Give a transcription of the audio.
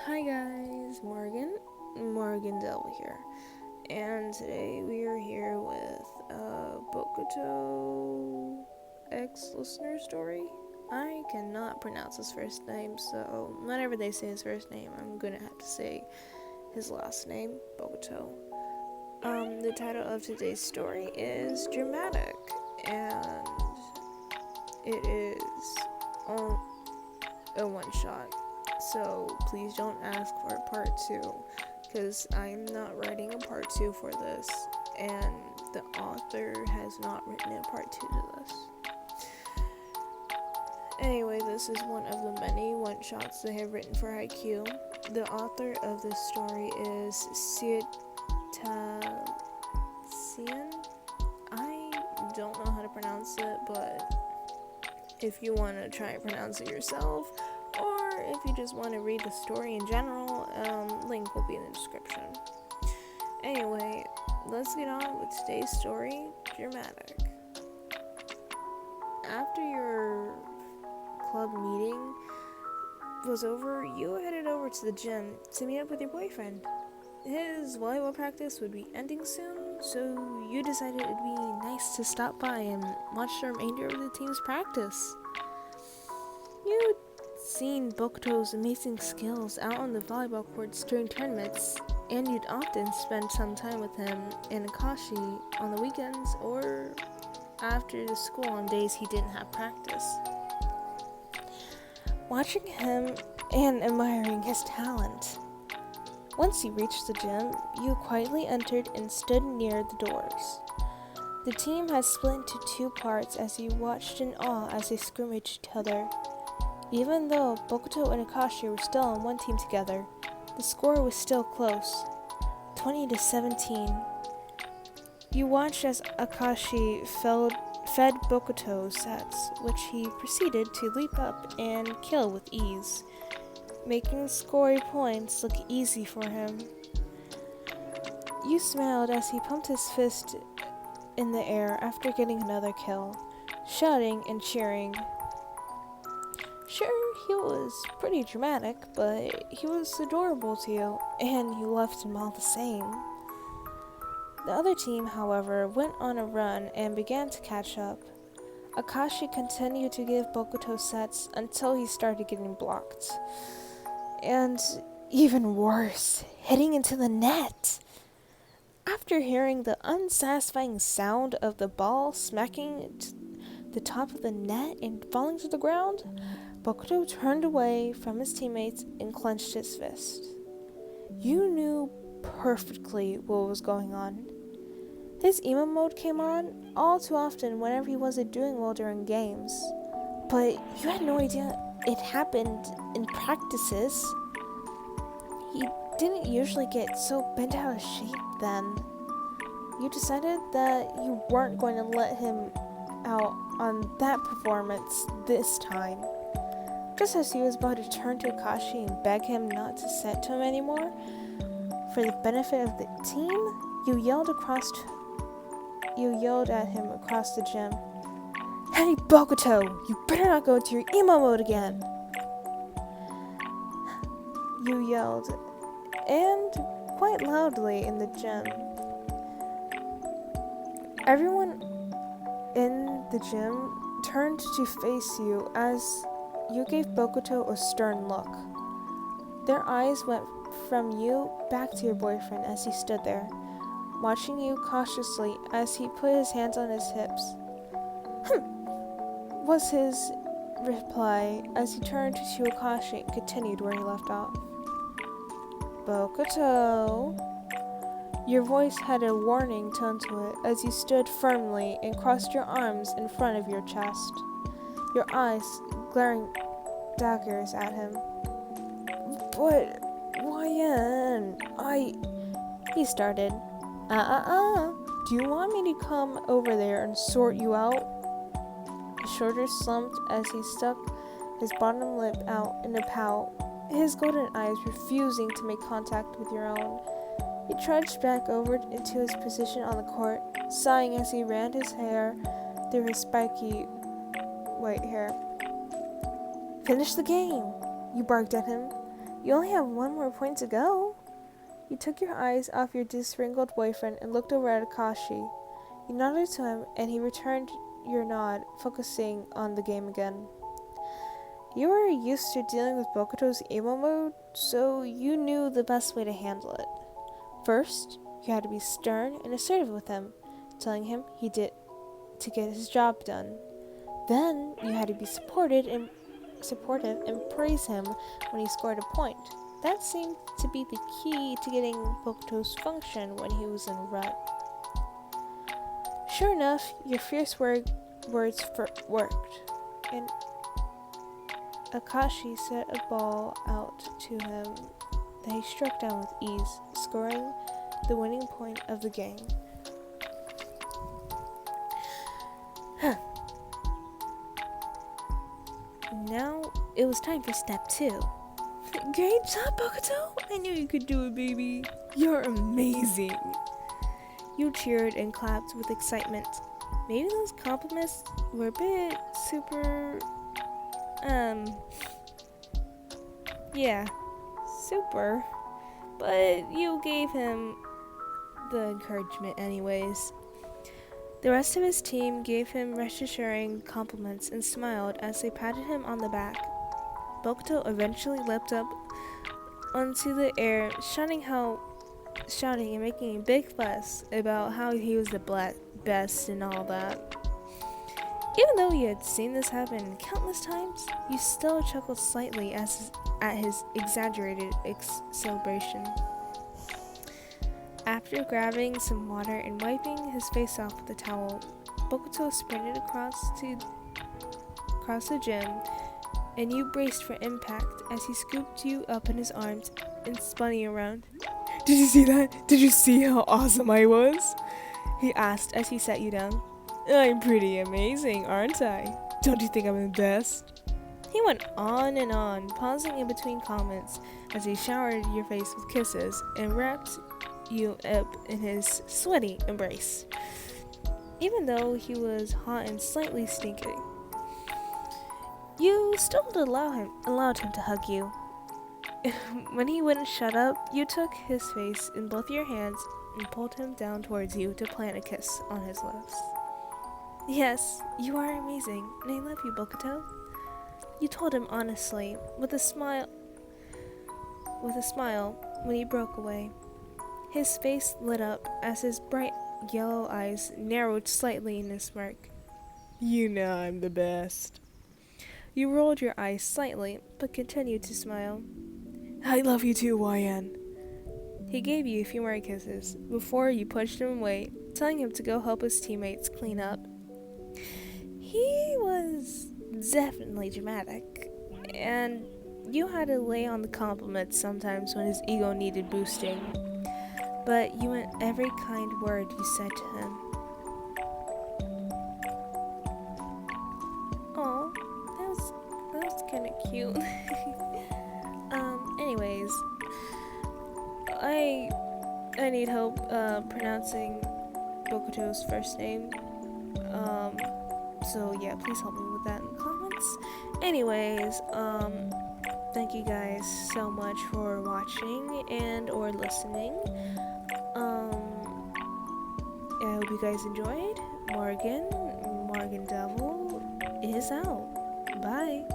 Hi guys, Morgan Delva here, and today we are here with Bokuto ex-listener story. I cannot pronounce his first name, so whenever they say his first name, I'm gonna have to say his last name, Bokuto. The title of today's story is Dramatic, and it is a one-shot. So please don't ask for part 2, because I'm not writing a part 2 for this, and the author has not written a part 2 to this. Anyway, this is one of the many one-shots they have written for IQ. The author of this story is Cetacean. I don't know how to pronounce it, but if you want to try and pronounce it yourself, or if you just want to read the story in general, link will be in the description. Anyway, let's get on with today's story, Dramatic. After your club meeting was over, you headed over to the gym to meet up with your boyfriend. His volleyball practice would be ending soon, so you decided it'd be nice to stop by and watch the remainder of the team's practice. You'd seen Bokuto's amazing skills out on the volleyball courts during tournaments, and you'd often spend some time with him and Akashi on the weekends or after the school on days he didn't have practice. Watching him and admiring his talent. Once you reached the gym, you quietly entered and stood near the doors. The team had split into 2 parts as you watched in awe as they scrimmaged each other. Even though Bokuto and Akashi were still on one team together, the score was still close, 20-17. You watched as Akashi fed Bokuto sets, which he proceeded to leap up and kill with ease, making scoring points look easy for him. You smiled as he pumped his fist in the air after getting another kill, shouting and cheering. Sure, he was pretty dramatic, but he was adorable to you, and you loved him all the same. The other team, however, went on a run and began to catch up. Akashi continued to give Bokuto sets until he started getting blocked. And even worse, hitting into the net. After hearing the unsatisfying sound of the ball smacking the top of the net and falling to the ground, Bokuto turned away from his teammates and clenched his fist. You knew perfectly what was going on. His emo mode came on all too often whenever he wasn't doing well during games, but you had no idea it happened in practices. He didn't usually get so bent out of shape then. You decided that you weren't going to let him out on that performance this time. Just as he was about to turn to Akashi and beg him not to set to him anymore, for the benefit of the team, you yelled at him across the gym. Hey Bokuto, you better not go into your emo mode again! You yelled, and quite loudly in the gym. Everyone in the gym turned to face you as you gave Bokuto a stern look. Their eyes went from you back to your boyfriend as he stood there, watching you cautiously as he put his hands on his hips. Was his reply as he turned to Akashi and continued where he left off. Bokuto. Your voice had a warning tone to it as you stood firmly and crossed your arms in front of your chest, your eyes glaring daggers at him. But, YN, he started. Do you want me to come over there and sort you out? His shoulders slumped as he stuck his bottom lip out in a pout, his golden eyes refusing to make contact with your own. He trudged back over into his position on the court, sighing as he ran his hair through his spiky white hair. Finish the game. You barked at him. You only have one more point to go. You took your eyes off your diswrinkled boyfriend and looked over at Akashi. You nodded to him, and he returned your nod, focusing on the game again. You were used to dealing with Bokuto's emo mode, so you knew the best way to handle it. First, you had to be stern and assertive with him, telling him he did to get his job done. Then, you had to be supportive and praise him when he scored a point. That seemed to be the key to getting Bokuto's function when he was in a rut. Sure enough, your fierce words worked, and Akashi set a ball out to him that he struck down with ease, scoring the winning point of the game. Now, it was time for step 2. Great job, Bokuto! I knew you could do it, baby. You're amazing. You cheered and clapped with excitement. Maybe those compliments were a bit super... super. But you gave him the encouragement anyways. The rest of his team gave him reassuring compliments and smiled as they patted him on the back. Bokuto eventually leapt up onto the air, shouting and making a big fuss about how he was the best and all that. Even though you had seen this happen countless times, you still chuckled slightly at his exaggerated celebration. After grabbing some water and wiping his face off with a towel, Bokuto sprinted across the gym, and you braced for impact as he scooped you up in his arms and spun you around. Did you see that? Did you see how awesome I was? He asked as he sat you down. I'm pretty amazing, aren't I? Don't you think I'm the best? He went on and on, pausing in between comments as he showered your face with kisses and wrapped you up in his sweaty embrace. Even though he was hot and slightly stinky, you still allowed him to hug you. When he wouldn't shut up, you took his face in both your hands and pulled him down towards you to plant a kiss on his lips. Yes, you are amazing, and I love you, Bokuto. You told him honestly, with a smile when he broke away. His face lit up as his bright yellow eyes narrowed slightly in a smirk. You know I'm the best. You rolled your eyes slightly, but continued to smile. I love you too, YN. He gave you a few more kisses before you pushed him away, telling him to go help his teammates clean up. He was definitely dramatic, and you had to lay on the compliments sometimes when his ego needed boosting. But you meant every kind word you said to him. Oh, that was kind of cute. Anyways, I need help pronouncing Bokuto's first name. So yeah, please help me with that in the comments. Anyways, thank you guys so much for watching and or listening. I hope you guys enjoyed. Morgan Devil is out. Bye.